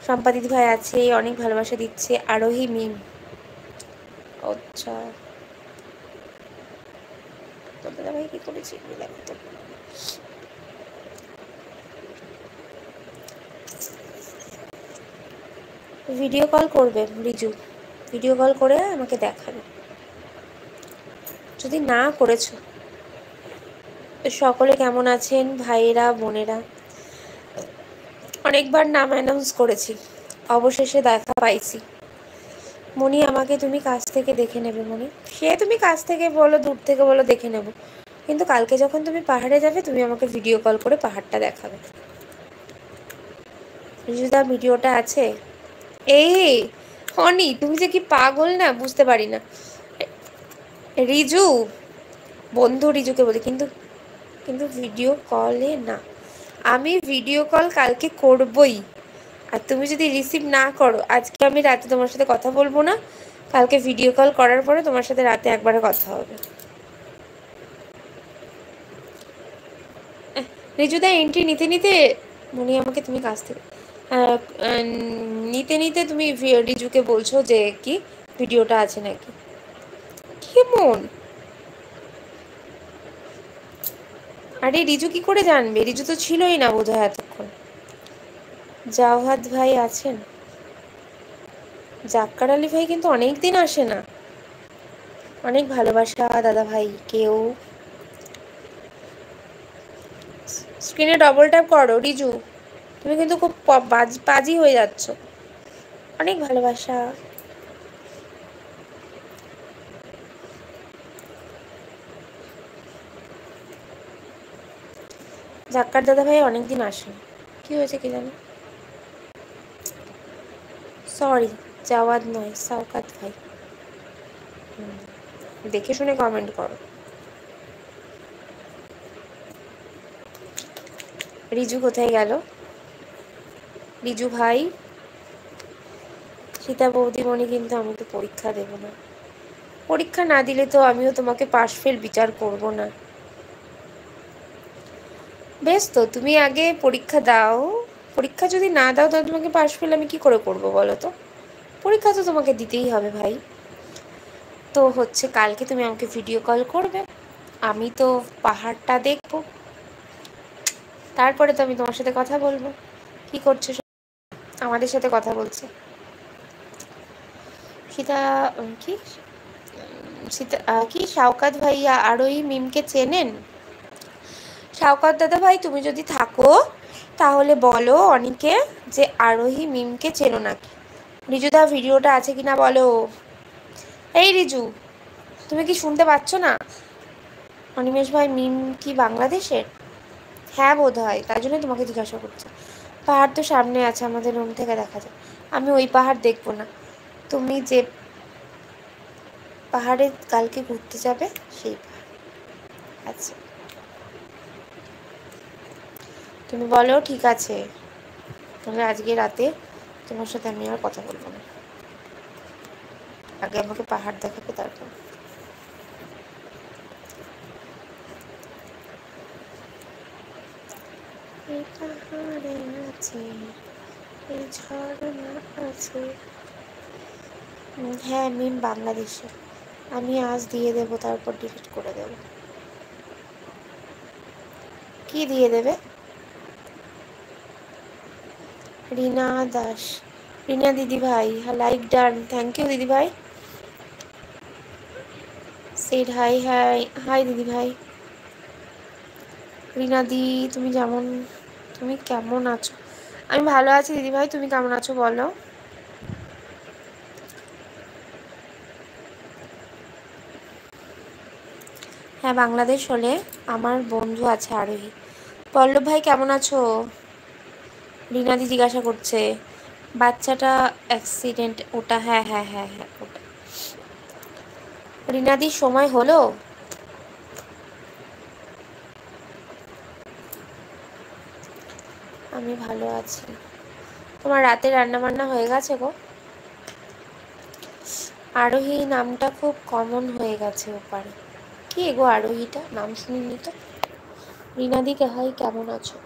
শম্পা দিদি ভাই আছে, অনেক ভালোবাসা দিচ্ছে। আরোহী মিম, আচ্ছা তোর দাদা ভাই কি করেছি দেখো তো। ভিডিও কল করবে রিজু, ভিডিও কল করে আমাকে দেখাবে যদি না করেছো। সকলে কেমন আছেন ভাইয়েরা বোনেরা? অনেকবার নাম অ্যানাউন্স করেছি, অবশেষে দেখা পাইছি। মনি আমাকে তুমি কাছ থেকে দেখে নেবে মনি, সে তুমি কাছ থেকে বলো দূর থেকে বলো দেখে নেব, কিন্তু কালকে যখন তুমি পাহাড়ে যাবে তুমি আমাকে ভিডিও কল করে পাহাড়টা দেখাবে। রিজুদা ভিডিওটা আছে? এই অনি তুমি যে কি পাগল না বুঝতে পারি না। রিজু বন্ধু রিজুকে বলি, কিন্তু কিন্তু ভিডিও কলে না। আমি ভিডিও কল কালকে করবই, আর তুমি যদি রিসিভ না করো আজকে আমি রাতে তোমার সাথে কথা বলবো না, কালকে ভিডিও কল করার পরে তোমার সাথে রাতে একবারে কথা হবে। রিজুদা এন্ট্রি নিতে নিতে মনে আমাকে তুমি কাছ থেকে নিতে নিতে তুমি রিজুকে বলছো যে কি ভিডিওটা আছে নাকি, কেমন? আরে রিজু কি করে জানবে, রিজু তো ছিলই না বোধহয় এতক্ষণ। জাওহাদ ভাই আছেন? জাক্কার আলী ভাই কিন্তু অনেক দিন আসে না। অনেক ভালোবাসা দাদা ভাই। কেউ স্ক্রিনে ডবল ট্যাপ করো রিজু, তুমি কিন্তু খুব বাজি হয়ে যাচ্ছ। অনেক ভালোবাসা। জাক্কার দাদা ভাই অনেকদিন আসে, কি হয়েছে কি জানি। সরি জাওয়াদ নয় সাউকাত ভাই। দেখে শুনে কমেন্ট করো। রিজু কোথায় গেল? রিজু ভাই, সীতা বৌদিমণি কিন্তু আমি তো পরীক্ষা দেব না, পরীক্ষা না দিলে তো আমিও তোমাকে পাশ ফেল বিচার করব না। বেশ তো তুমি আগে পরীক্ষা দাও, পরীক্ষা যদি না দাও তাহলে তোমাকে পাশ ফেল আমি কি করে করব বলো তো? পরীক্ষা তো তোমাকে দিতেই হবে ভাই। তো হচ্ছে কালকে তুমি আমাকে ভিডিও কল করবে, আমি তো পাহাড়টা দেখবো, তারপরে তো আমি তোমার সাথে কথা বলবো। কি করছো? আমাদের সাথে কথা বলছে সীতা কি সীতা কি শাওকাত ভাইয়া আরোহী মিমকে চেনেন? শাওকাত দাদা ভাই তুমি যদি থাকো তাহলে বলো অনিকে যে আরোহী মিমকে চেনো নাকি। রিজুদা ভিডিওটা আছে কিনা বলো। এই রিজু তুমি কি শুনতে পাচ্ছ না? অনিমেষ ভাই মিম কি বাংলাদেশের? হ্যাঁ বোধ হয়, তাই জন্য তোমাকে জিজ্ঞাসা করছি। পাহাড় তো সামনে আছে, আমাদের রুম থেকে দেখা যায়। আমি ওই পাহাড় দেখবো না, তুমি যে পাহাড়ে কালকে ঘুরতে যাবে সেই পাহাড়। আচ্ছা তুমি বলো ঠিক আছে, তাহলে আজকে রাতে তোমার সাথে আমি আর কথা বলবো না, আগে আমাকে পাহাড় দেখাবে তারপর। এই পাহাড়ে আছে এই ঝর্ণা আছে। হ্যাঁ মিম বাংলাদেশে, আমি আজ দিয়ে দেবো তারপর ডিলিট করে দেবো। কি দিয়ে দেবে? রিনা দাস, রিনা দিদি ভাই লাইক ডান, থ্যাংক ইউ দিদি ভাই। সেড হাই হাই হাই দিদি ভাই। রিনা দি তুমি যেমন, তুমি কেমন আছো? আমি ভালো আছি দিদি ভাই, তুমি কেমন আছো বলো। হ্যাঁ বাংলাদেশ হলে আমার বন্ধু আছে আরোহী। পল্লব ভাই কেমন আছো? রিনাদি জিজ্ঞাসা করছে বাচ্চাটা অ্যাক্সিডেন্ট ওটা, হ্যাঁ হ্যাঁ হ্যাঁ হ্যাঁ ওটা। রিনাদির সময় হলো? আমি ভালো আছি। তোমার রাতে রান্না বান্না হয়ে গেছে গো? আরোহী নামটা খুব কমন হয়ে গেছে ওপারে, কি গো আরোহীটা নাম শুনিনি তো। রিনাদি কে হয় কেমন আছো?